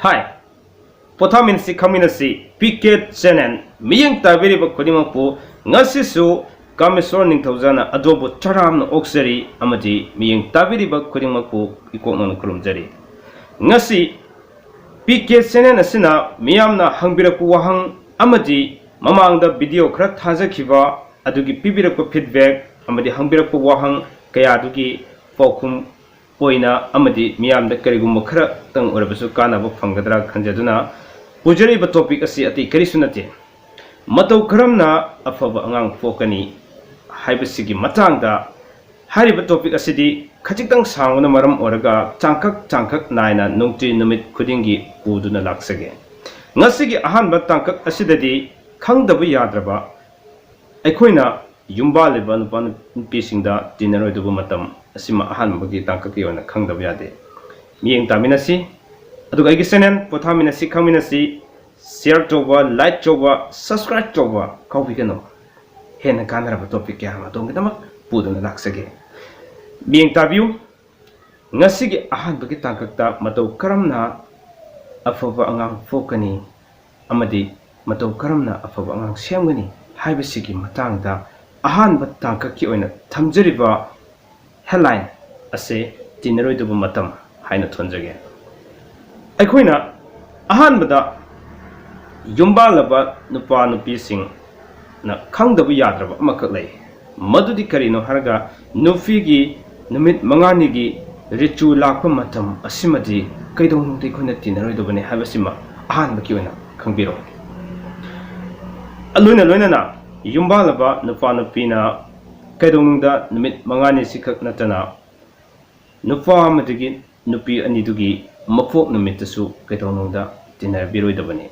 Hi, Pothaminsi Kaminasi, Picket Channel, Miyang Tabiri Bakodimapu, Nasisu, Kamisor Ningtozana, Adobo Charam Oxeri, Amadi, Miyang Tabiri Bakodimapu, Ikonon Kurumjari. Nasi, Picket Channel Asina, Miyamna Hangbiraku Wahang, Amadi, Mamang the video Krat Hazakiva, Adugi Pibiraku feedback, Amadi Hangbiraku Wahang, Kayadugi, Fokum. Poina amadi miyam da karigum khara tang orabasu kana ba phanggadra khanjaduna pujari ba topic asi ati karisunate matau karamna afaba angang fokani haibasigi matang da hariba topic asidi khajitang sanguna maram oraga changkak naina nungti numit khudingi puduna laksage ngasigi ahan ba tangkak asidadi khangdabu yadraba aikhoina yumba leba nupan pisingda dinaroi dubu matam asima ahan bagi tangkak yona khangdab yade miyeng taminasi aduga igi channel pothaminasi khaminasi share toba like toba subscribe toba kaubi kano hena kanara ba topic ya ma dong dama puduna laksage miyeng tabiu ngasigi ahan bagi tangkak ta matau karamna afaba angang fokani amadi matau karamna afaba angang semgani haibasigi matangda ahan ba tangkak ki oina thamjariba headline ase dinaroi dubu matam haina thonjage aikhoina ahan bada yumba laba nupa nupi sing na khangdabu yadraba amakak lei madudi karino harga nufi gi numit mangani gi richu lakpa matam asimadi kaidong nungti khona dinaroi dubu ne habasima ahan baki oina khangbiro loina na yumba laba nupa nupi na kaidongda numit mangani sikak natana nupa amadigi nupi anidugi mapok numitasu kaidongda dinar biroidabani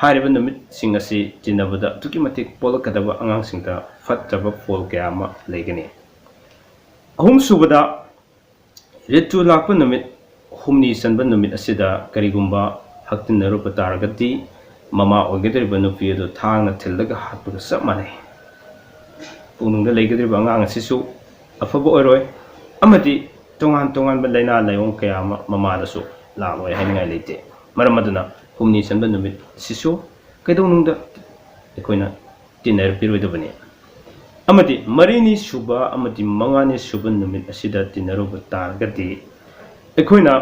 hariba numit singasi dinabada tuki matik polakadaba angang singta fattaba pol kayama legani ahum subada ritu lakpa numit humni sanba numit asida karigumba haktinnaru pataragati mama oigedriba nupi adu thangna thillaga hatpuga samane Unungda legadriba angang asisu afaba oiroi amadi tongan ba laina layong kaya mamadasu laloi haingai leite maram aduna humni sanba numit sisu kaidonungda ekoina dinner piroidabani amadi marini suba amadi mangani suba numit asida dinneruba targati ekoina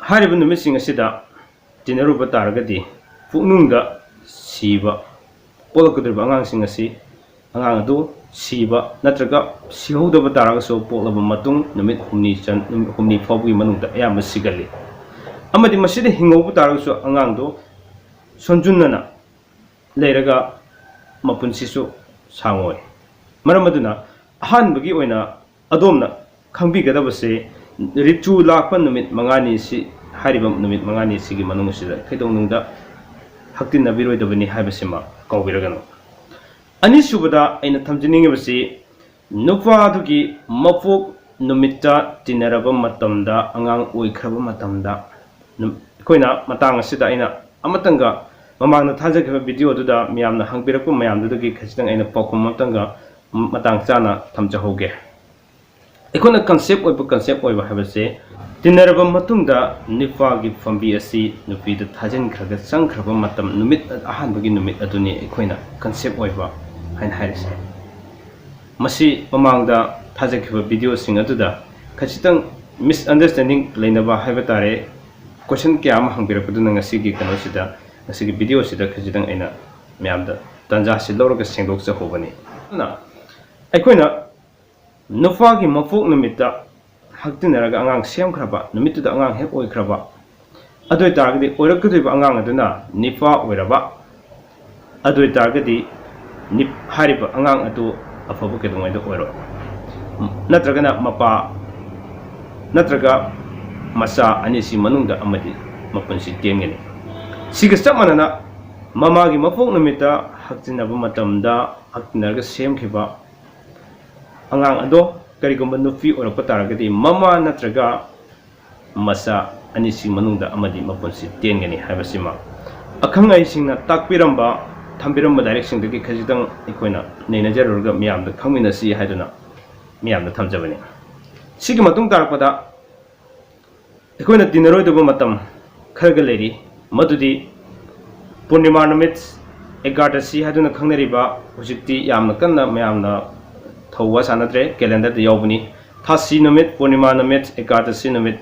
hariba numit sing asida dinneruba targati puknungda siba polakudriba angang sing asi angang adu siba natraga sihodaba taragaso poklaba matung numit humni fawgi manungda ayamba sigali amadi masida hingobu taragaso angang do sonjunnana leiraga mapunsisu sangoi maram aduna ahanbagi oina adomna khangbigadabase ritu lakpa numit mangani si hariba numit mangani sigi manungsida kaidongnungda haktinna biroidabani haibasima kawbiragano Anisubada aina thamjiningibasi nupa adugi mapok numita tinaraba matamda angang oikraba matamda koina matang asida aina amatanga mamangna thajakiba video duda miyamna hangbirakpa mayamdudagi khachitang aina pakhum matanga matang chana thamjahauge ekona concept oiba habase tinaraba matungda nipagi fambi asi nupida thajin khraga changkhraba matam numit ahanbagi numit aduni ekoina concept oiba hain hairisi masi mamangda thajakiba video sing aduda khachitang misunderstanding leinaba haibatare question kya ama hangbirakuduna ngasigi kanosida ngasigi video sida khachitang aina myamda tanja si loroga sengdokcha hobani na aikoina nufagi mafok numita haktinaraga angang semkhraba numituda angang hek oikraba adoi targadi oirakkudiba angang aduna nipa oiraba adoi targadi nip hariba angang adu afabu kedungaido oiro natragana mapa natraga masa anisi manungda amadi mapunsi tengeni siga chapmanana mamagi mapok numita haktinaba matamda haktinarga semkhiba angang ado karigumba nufi orakpa taragadi mama natraga masa anisi manungda amadi mapunsi tengeni haibasima akhangai singna takpiramba Tambiram direction the Kajitang Equina, Nina Jerga Miam, the Community Haduna Miam the Tamjavani. Sigmatung Darpada ꯑꯩꯈꯣꯏꯅ ꯇꯤꯟꯅꯔꯣꯏꯗꯕ ꯃꯇꯝ ꯈꯔꯒ ꯂꯩꯔꯤ ꯃꯗꯨꯗꯤ ꯄꯨꯔꯅꯤꯃꯥ ꯅꯨꯃꯤꯠ ꯑꯦꯀꯥꯗꯁꯤ ꯍꯥꯏꯗꯨꯅ ꯈꯪꯅꯔꯤꯕ ꯍꯧꯖꯤꯛꯇꯤ ꯌꯥꯝꯅ ꯀꯟꯅ ꯃꯌꯥꯝꯅ ꯊꯧꯋꯥ ꯁꯥꯟꯅꯗ꯭रे ꯀꯦꯂꯦꯟꯗꯔꯗ ꯌꯥꯎꯕꯅꯤ ꯊꯥꯁꯤ ꯅꯨꯃꯤꯠ ꯄꯨꯔꯅꯤꯃꯥ ꯅꯨꯃꯤꯠ ꯑꯦꯀꯥꯗꯁꯤ ꯅꯨꯃꯤꯠ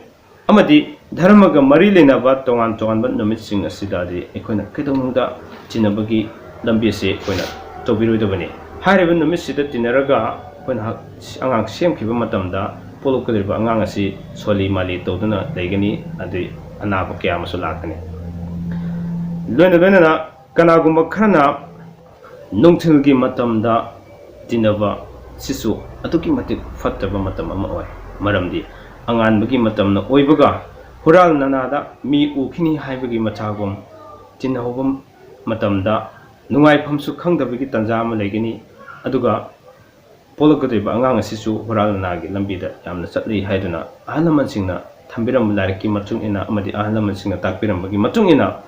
ꯑꯃꯗꯤ ꯙꯔꯃꯒ ꯃꯔꯤ ꯂꯩꯅꯕ ꯇꯣꯉꯥꯟ ꯇꯣꯉꯥꯟꯕ ꯅꯨꯃꯤꯠꯁꯤꯡ ꯑꯁꯤꯗꯗꯤ ꯑꯩꯈꯣꯏꯅ ꯀꯩꯗꯧꯅꯨꯡꯗ ꯆꯤꯟꯅꯕꯒꯤ ꯂꯝꯕꯤ ꯑꯁꯤ ꯑꯩꯈꯣꯏꯅ ꯇꯧꯕꯤꯔꯣꯏꯗꯕꯅꯤ ꯍꯥꯏꯔꯤꯕ ꯅꯨꯃꯤꯠꯁꯤꯗ ꯇꯤꯟꯅꯔꯒ ꯑꯩꯈꯣꯏꯅ ꯑꯉꯥꯡ ꯁꯦꯝꯈꯤꯕ ꯃꯇꯝꯗ ꯄꯣꯛꯂꯛꯀꯗꯧꯔꯤꯕ ꯑꯉꯥꯡ ꯑꯁꯤ ꯁꯣꯜꯂꯤ ꯃꯥꯂꯤ ꯇꯧꯗꯨꯅ ꯂꯩꯒꯅꯤ ꯑꯗꯨ ꯑꯅꯥꯕ ꯀꯌꯥ ꯑꯃꯁꯨ ꯂꯥꯛꯀꯅꯤ ꯂꯣꯏꯅꯅ ꯀꯅꯥꯒꯨꯝꯕ ꯈꯔꯅ ꯅꯨꯡꯊꯤꯜꯒꯤ ꯃꯇꯝꯗ ꯇꯤꯟꯅꯕ ꯁꯤꯁꯨ ꯑꯗꯨꯛꯀꯤ ꯃꯇꯤꯛ ꯐꯠꯇꯕ ꯃꯇꯝ ꯑꯃ ꯑꯣꯏ ꯃꯔꯝꯗꯤ ꯑꯉꯥꯟꯕꯒꯤ ꯃꯇꯝꯅ ꯑꯣꯏꯕꯒ ꯍꯨꯔꯥꯜ ꯅꯅꯥꯗ ꯃꯤ ꯎꯈꯤꯅꯤ ꯍꯥꯏꯕꯒꯤ ꯃꯆꯥꯒꯨꯝ ꯇꯤꯟꯅꯍꯧꯕ ꯃꯇꯝꯗ ꯅꯨꯡꯉꯥꯏꯐꯝꯁꯨ ꯈꯪꯗꯕꯒꯤ ꯇꯟꯖꯥ ꯑꯃ ꯂꯩꯒꯅꯤ ꯑꯗꯨꯒ ꯄꯣꯛꯂꯛꯀꯗꯧꯔꯤꯕ ꯑꯉꯥꯡ ꯑꯁꯤꯁꯨ ꯍꯨꯔꯥꯜ ꯅꯅꯥꯒꯤ ꯂꯝꯕꯤꯗ ꯌꯥꯝꯅ ꯆꯠꯂꯤ ꯍꯥꯏꯗꯨꯅ ꯑꯍꯜ ꯂꯃꯟꯁꯤꯡꯅ ꯊꯝꯕꯤꯔꯝꯕ ꯂꯥꯏꯔꯤꯛꯀꯤ ꯃꯇꯨꯡ ꯏꯟꯅ ꯑꯃꯗꯤ ꯑꯍꯜ ꯂꯃꯟꯁꯤꯡꯅ ꯇꯥꯛꯄꯤꯔꯝꯕꯒꯤ ꯃꯇꯨꯡ ꯏꯟꯅ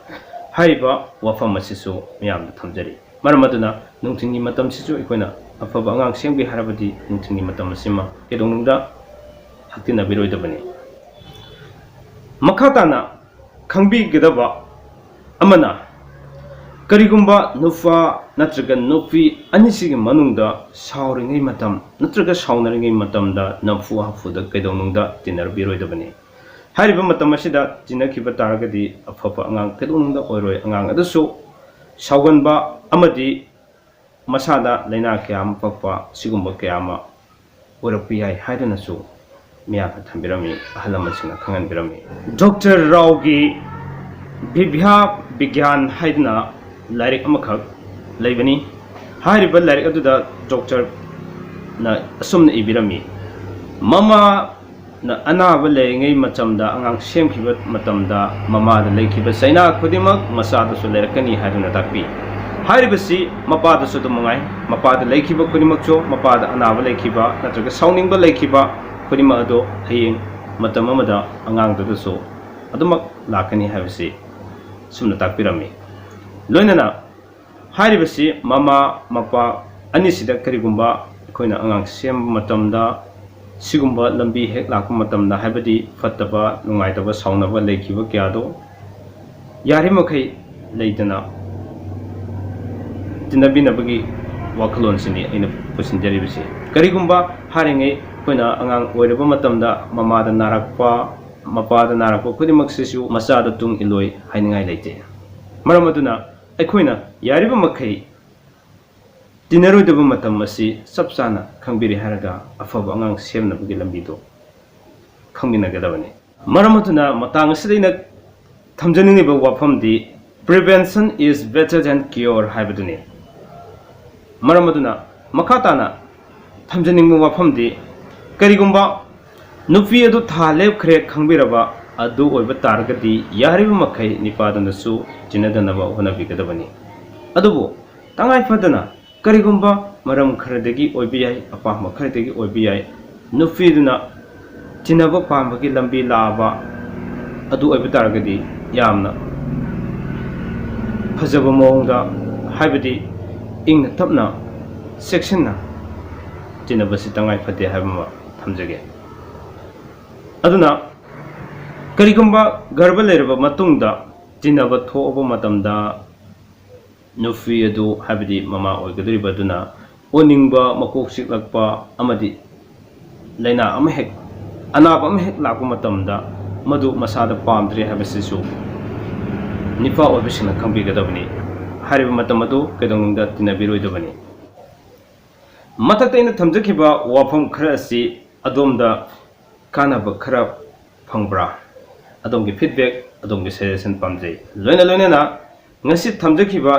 ꯍꯥꯏꯔꯤꯕ ꯋꯥꯐꯝ ꯑꯁꯤꯁꯨ ꯃꯌꯥꯝꯗ ꯊꯝꯖꯔꯤ ꯃꯔꯝ ꯑꯗꯨꯅ ꯅꯨꯡꯊꯤꯜꯒꯤ ꯃꯇꯝꯁꯤꯁꯨ ꯑꯩꯈꯣꯏꯅ ꯑꯐꯕ ꯑꯉꯥꯡ ꯁꯦꯝꯒꯦ ꯍꯥꯏꯔꯕꯗꯤ ꯅꯨꯡꯊꯤꯜꯒꯤ ꯃꯇꯝ ꯑꯁꯤꯃ ꯀꯩꯗꯧꯅꯨꯡꯗ ꯍꯛꯇꯤꯟꯅꯕꯤꯔꯣꯏꯗꯕꯅꯤ ꯃꯈꯥ ꯇꯥꯅ ꯈꯪꯕꯤꯒꯗꯕ ꯑꯃꯅ ꯀꯔꯤꯒꯨꯝꯕ ꯅꯨꯄꯥ ꯅꯠꯇ꯭ꯔꯒ ꯅꯨꯄꯤ ꯑꯅꯤꯁꯤꯒꯤ ꯃꯅꯨꯡꯗ ꯁꯥꯎꯔꯤꯉꯩ ꯃꯇꯝ ꯅꯠꯇ꯭ꯔꯒ ꯁꯥꯎꯅꯔꯤꯉꯩ ꯃꯇꯝꯗ ꯅꯝꯐꯨ ꯍꯥꯐꯨꯗ ꯀꯩꯗꯧꯅꯨꯡꯗ ꯇꯤꯟꯅꯕꯤꯔꯣꯏꯗꯕꯅꯤ ꯍꯥꯏꯔꯤꯕ ꯃꯇꯝ ꯑꯁꯤꯗ ꯇꯤꯟꯅꯈꯤꯕ ꯇꯥꯔꯒꯗꯤ ꯑꯐꯕ ꯑꯉꯥꯡ ꯀꯩꯗꯧꯅꯨꯡꯗ ꯑꯣꯏꯔꯣꯏ ꯑꯉꯥꯡ ꯑꯗꯨꯁꯨ ꯁꯥꯎꯒꯟꯕ ꯑꯃꯗꯤ ꯃꯁꯥꯗ ꯂꯩꯅꯥ ꯀꯌꯥ ꯑꯃ ꯄꯛꯄ ꯁꯤꯒꯨꯝꯕ ꯀꯌꯥ ꯑꯃ ꯑꯣꯏꯔꯛꯄ ꯌꯥꯏ ꯍꯥꯏꯗꯨꯅꯁꯨ ꯃꯤꯌꯥꯝꯅ ꯊꯝꯕꯤꯔꯝꯃꯤ ꯑꯍꯜ ꯂꯃꯟꯁꯤꯡꯅ ꯈꯪꯍꯟꯕꯤꯔꯝꯃꯤ ꯗꯣꯛꯇꯔ ꯔꯥꯎꯒꯤ ꯚꯤꯚ꯭ꯌꯥ ꯕꯤꯒ꯭ꯌꯥꯟ ꯍꯥꯏꯗꯨꯅ ꯂꯥꯏꯔꯤꯛ ꯑꯃꯈꯛ ꯂꯩꯕꯅꯤ ꯍꯥꯏꯔꯤꯕ ꯂꯥꯏꯔꯤꯛ ꯑꯗꯨꯗ ꯗꯣꯛꯇꯔꯅ ꯑꯁꯨꯝꯅ ꯏꯕꯤꯔꯝꯃꯤ ꯃꯃꯥꯅ ꯑꯅꯥꯕ ꯂꯩꯔꯤꯉꯩ ꯃꯇꯝꯗ ꯑꯉꯥꯡ ꯁꯦꯝꯈꯤꯕ ꯃꯇꯝꯗ ꯃꯃꯥꯗ ꯂꯩꯈꯤꯕ ꯆꯩꯅꯥ ꯈꯨꯗꯤꯡꯃꯛ ꯃꯆꯥꯗꯁꯨ ꯂꯩꯔꯛꯀꯅꯤ ꯍꯥꯏꯗꯨꯅ ꯇꯥꯛꯄꯤ ꯍꯥꯏꯔꯤꯕꯁꯤ ꯃꯄꯥꯗꯁꯨ ꯑꯗꯨꯝ ꯃꯉꯥꯏ ꯃꯄꯥꯗ ꯂꯩꯈꯤꯕ ꯈꯨꯗꯤꯡꯃꯛꯁꯨ ꯃꯄꯥꯗ ꯑꯅꯥꯕ ꯂꯩꯈꯤꯕ ꯅꯠꯇ꯭ꯔꯒ ꯁꯥꯎꯅꯤꯡꯕ ꯂꯩꯈꯤꯕ ꯈꯨꯗꯤꯡꯃꯛ ꯑꯗꯨ ꯍꯌꯦꯡ ꯃꯇꯝ ꯑꯃꯗ ꯑꯉꯥꯡꯗꯨꯗꯁꯨ ꯑꯗꯨꯃꯛ ꯂꯥꯛꯀꯅꯤ ꯍꯥꯏꯕꯁꯤ ꯁꯨꯝꯅ ꯇꯥꯛꯄꯤꯔꯝꯃꯤ ꯂꯣꯏꯅꯅ ꯍꯥꯏꯔꯤꯕꯁꯤ ꯃꯃꯥ ꯃꯄꯥ ꯑꯅꯤꯁꯤꯗ ꯀꯔꯤꯒꯨꯝꯕ ꯑꯩꯈꯣꯏꯅ ꯑꯉꯥꯡ ꯁꯦꯝꯕ ꯃꯇꯝꯗ ꯁꯤꯒꯨꯝꯕ ꯂꯝꯕꯤ ꯍꯦꯛ ꯂꯥꯛꯄ ꯃꯇꯝꯗ ꯍꯥꯏꯕꯗꯤ ꯐꯠꯇꯕ ꯅꯨꯡꯉꯥꯏꯇꯕ ꯁꯥꯎꯅꯕ ꯂꯩꯈꯤꯕ ꯀꯌꯥꯗꯣ ꯌꯥꯔꯤꯃꯈꯩ ꯂꯩꯗꯅ ꯇꯤꯟꯅꯕꯤꯅꯕꯒꯤ ꯋꯥꯈꯜꯂꯣꯟꯁꯤꯅꯤ ꯑꯩꯅ ꯄꯨꯁꯤꯟꯖꯔꯤꯕꯁꯤ ꯀꯔꯤꯒꯨꯝꯕ ꯍꯥꯏꯔꯤꯉꯩ ꯑꯩꯈꯣꯏꯅ ꯑꯉꯥꯡ ꯑꯣꯏꯔꯕ ꯃꯇꯝꯗ ꯃꯃꯥꯗ ꯅꯥꯔꯛꯄ ꯃꯄꯥꯗ ꯅꯥꯔꯛꯄ ꯈꯨꯗꯤꯡꯃꯛꯁꯤꯁꯨ ꯃꯆꯥꯗ ꯇꯨꯡ ꯏꯜꯂꯣꯏ ꯍꯥꯏꯅꯤꯡꯉꯥꯏ ꯂꯩꯇꯦ ꯃꯔꯝ ꯑꯗꯨꯅ ꯑꯩꯈꯣꯏꯅ ꯌꯥꯔꯤꯕ ꯃꯈꯩ ꯇꯤꯟꯅꯔꯣꯏꯗꯕ ꯃꯇꯝ ꯑꯁꯤ ꯆꯞ ꯆꯥꯅ ꯈꯪꯕꯤꯔꯦ ꯍꯥꯏꯔꯒ ꯑꯐꯕ ꯑꯉꯥꯡ ꯁꯦꯝꯅꯕꯒꯤ ꯂꯝꯕꯤꯗꯣ ꯈꯪꯃꯤꯟꯅꯒꯗꯕꯅꯤ ꯃꯔꯝ ꯑꯗꯨꯅ ꯃꯇꯥꯡ ꯑꯁꯤꯗ ꯑꯩꯅ ꯊꯝꯖꯅꯤꯡꯂꯤꯕ ꯋꯥꯐꯝꯗꯤ prevention is better than cure ꯍꯥꯏꯕꯗꯨꯅꯤ ꯃꯔꯝ ꯑꯗꯨꯅ ꯃꯈꯥ ꯇꯥꯅ ꯊꯝꯖꯅꯤꯡꯕ ꯋꯥꯐꯝꯗꯤ ꯀꯔꯤꯒꯨꯝꯕ ꯅꯨꯄꯤ ꯑꯗꯨ ꯊꯥ ꯂꯦꯞꯈ꯭ꯔꯦ ꯈꯪꯕꯤꯔꯕ ꯑꯗꯨ ꯑꯣꯏꯕ ꯇꯥꯔꯒꯗꯤ ꯌꯥꯔꯤꯕ ꯃꯈꯩ ꯅꯤꯄꯥꯗꯨꯅꯁꯨ ꯇꯤꯟꯅꯗꯅꯕ ꯍꯣꯠꯅꯕꯤꯒꯗꯕꯅꯤ ꯑꯗꯨꯕꯨ ꯇꯉꯥꯏ ꯐꯗꯅ ꯀꯔꯤꯒꯨꯝꯕ ꯃꯔꯝ ꯈꯔꯗꯒꯤ ꯑꯣꯏꯕ ꯌꯥꯏ ꯑꯄꯥꯝꯕ ꯈꯔꯗꯒꯤ ꯑꯣꯏꯕ ꯌꯥꯏ ꯅꯨꯄꯤꯗꯨꯅ ꯇꯤꯟꯅꯕ ꯄꯥꯝꯕꯒꯤ ꯂꯝꯕꯤ ꯂꯥꯛꯑꯕ ꯑꯗꯨ ꯑꯣꯏꯕ ꯇꯥꯔꯒꯗꯤ ꯌꯥꯝꯅ ꯐꯖꯕ ꯃꯑꯣꯡꯗ ꯍꯥꯏꯕꯗꯤ ꯏꯪꯅ ꯇꯞꯅ ꯆꯦꯛꯁꯤꯟꯅ ꯇꯤꯟꯅꯕꯁꯤ ꯇꯉꯥꯏ ꯐꯗꯦ ꯍꯥꯏꯕ ꯑꯃ ꯊꯝꯖꯒꯦ ꯑꯗꯨꯅ ꯀꯔꯤꯒꯨꯝꯕ ꯒꯔꯚ ꯂꯩꯔꯕ ꯃꯇꯨꯡꯗ ꯇꯤꯟꯅꯕ ꯊꯣꯛꯑꯕ ꯃꯇꯝꯗ ꯅꯨꯄꯤ ꯑꯗꯨ ꯍꯥꯏꯕꯗꯤ ꯃꯃꯥ ꯑꯣꯏꯒꯗꯧꯔꯤꯕ ꯑꯗꯨꯅ ꯑꯣꯅꯤꯡꯕ ꯃꯀꯣꯛ ꯆꯤꯛꯂꯛꯄ ꯑꯃꯗꯤ ꯂꯩꯅꯥ ꯑꯃ ꯍꯦꯛ ꯑꯅꯥꯕ ꯑꯃ ꯍꯦꯛ ꯂꯥꯛꯄ ꯃꯇꯝꯗ ꯃꯗꯨ ꯃꯁꯥꯗ ꯄꯥꯝꯗ꯭ꯔꯦ ꯍꯥꯏꯕꯁꯤꯁꯨ ꯅꯤꯄꯥ ꯑꯣꯏꯕꯁꯤꯡꯅ ꯈꯪꯕꯤꯒꯗꯕꯅꯤ ꯍꯥꯏꯔꯤꯕ ꯃꯇꯝ ꯑꯗꯨ ꯀꯩꯗꯧꯅꯨꯡꯗ ꯇꯤꯟꯅꯕꯤꯔꯣꯏꯗꯕꯅꯤ ꯃꯊꯛꯇ ꯑꯩꯅ ꯊꯝꯖꯈꯤꯕ ꯋꯥꯐꯝ ꯈꯔ ꯑꯁꯤ ꯑꯗꯣꯝꯗ ꯀꯥꯟꯅꯕ ꯈꯔ ꯐꯪꯕ꯭ꯔꯥ ꯑꯗꯣꯝꯒꯤ ꯐꯤꯗꯕꯦꯛ ꯑꯗꯣꯝꯒꯤ ꯁꯖꯦꯁꯟ ꯄꯥꯝꯖꯩ ꯂꯣꯏꯅꯅ ꯉꯁꯤ ꯊꯝꯖꯈꯤꯕ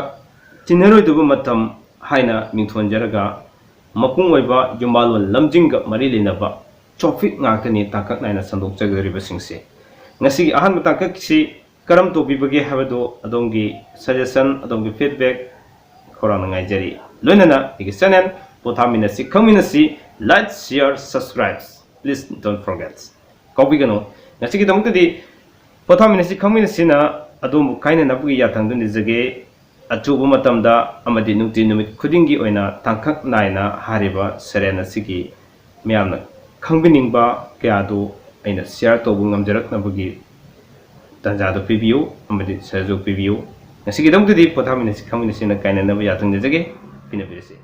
ꯇꯤꯟꯅꯔꯣꯏꯗꯕ ꯃꯇꯝ ꯍꯥꯏꯅ ꯃꯤꯡꯊꯣꯟꯖꯔꯒ ꯃꯄꯨꯡ ꯑꯣꯏꯕ ꯌꯨꯝꯕꯥꯜꯂꯣꯟ ꯂꯝꯖꯤꯡꯒ ꯃꯔꯤ ꯂꯩꯅꯕ ꯇꯣꯄꯤꯛ ꯉꯥꯛꯇꯅꯤ ꯇꯥꯡꯀꯛ ꯅꯥꯏꯅ ꯁꯟꯗꯣꯛꯆꯒꯗꯧꯔꯤꯕꯁꯤꯡꯁꯦ ꯉꯁꯤꯒꯤ ꯑꯍꯥꯟꯕ ꯇꯥꯡꯀꯛꯁꯤ ꯀꯔꯝ ꯇꯧꯕꯤꯕꯒꯦ ꯍꯥꯏꯕꯗꯨ ꯑꯗꯣꯝꯒꯤ ꯁꯖꯦꯁꯟ ꯑꯗꯣꯝꯒꯤ ꯐꯤꯗꯕꯦꯛ ꯈꯧꯔꯥꯡꯅ ꯉꯥꯏꯖꯔꯤ ꯂꯣꯏꯅꯅ ꯑꯩꯒꯤ ꯆꯦꯅꯦꯜ ꯄꯣꯊꯥꯃꯤꯟꯅꯁꯤ ꯈꯪꯃꯤꯟꯅꯁꯤ ꯂꯥꯏꯛ ꯁꯤꯌꯔ ꯁꯕꯁꯀ꯭ꯔꯥꯏꯕ ꯄ꯭ꯂꯤꯖ ꯗꯣꯟꯠ ꯐꯣꯔꯒꯦꯠ ꯀꯥꯎꯕꯤꯒꯅꯨ ꯉꯁꯤꯒꯤꯗꯃꯛꯇꯗꯤ ꯄꯣꯊꯥꯃꯤꯟꯅꯁꯤ ꯈꯪꯃꯤꯟꯅꯁꯤꯅ ꯑꯗꯣꯝꯕꯨ ꯀꯥꯏꯅꯅꯕꯒꯤ ꯌꯥꯊꯪꯗꯨ ꯅꯤꯖꯒꯦ ꯑꯊꯨꯕ ꯃꯇꯝꯗ ꯑꯃꯗꯤ ꯅꯨꯡꯇꯤ ꯅꯨꯃꯤꯠ ꯈꯨꯗꯤꯡꯒꯤ ꯑꯣꯏꯅ ꯇꯥꯡꯀꯛ ꯅꯥꯏꯅ ꯍꯥꯏꯔꯤꯕ ꯁꯩꯔꯦꯡ ꯑꯁꯤꯒꯤ ꯃꯤꯌꯥꯝꯅ ꯈꯪꯕꯤꯅꯤꯡꯕ ꯀꯌꯥꯗꯨ ꯑꯩꯅ ꯁꯤꯌꯔ ꯇꯧꯕ ꯉꯝꯖꯔꯛꯅꯕꯒꯤ ꯇꯥꯟꯖꯥꯗꯣ ꯄꯤꯕꯤꯌꯨ ꯑꯃꯗꯤ ꯁꯍꯖꯣꯛ ꯄꯤꯕꯤꯌꯨ ꯉꯁꯤꯒꯤꯗꯃꯛꯇꯗꯤ ꯄꯣꯊꯥꯃꯤꯟꯅꯁꯤ ꯈꯪꯃꯤꯟꯅꯁꯤꯅ ꯀꯥꯏꯅꯅꯕ ꯌꯥꯊꯪ ꯅꯤꯖꯒꯦ ꯄꯤꯅꯕꯤꯔꯁꯤ